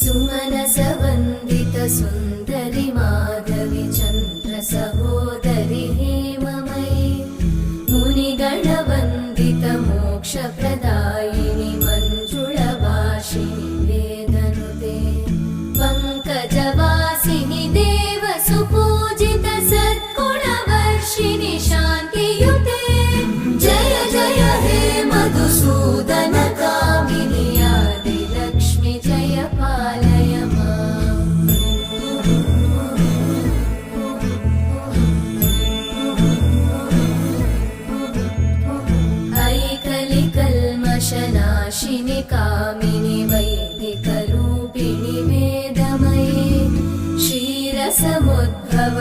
सुमनसवन्दित सुन्दरि माधवि चन्द्र सहोदरि हेममयि मुनिगणवन्दित मोक्षप्रदायिनि मञ्जुळभाषिणि वेदनुते पङ्कजवासिनि देवसुपूजित सद्गुणवर्षिणि शान्तियुते जय जय हे मधुसूदन कामिनि आदिलक्ष्मि जय पालय माम् ऐकलिकल्मषनाशिनि कामिनि वैदिकरूपिणि वेदमये क्षीरसमुद्भव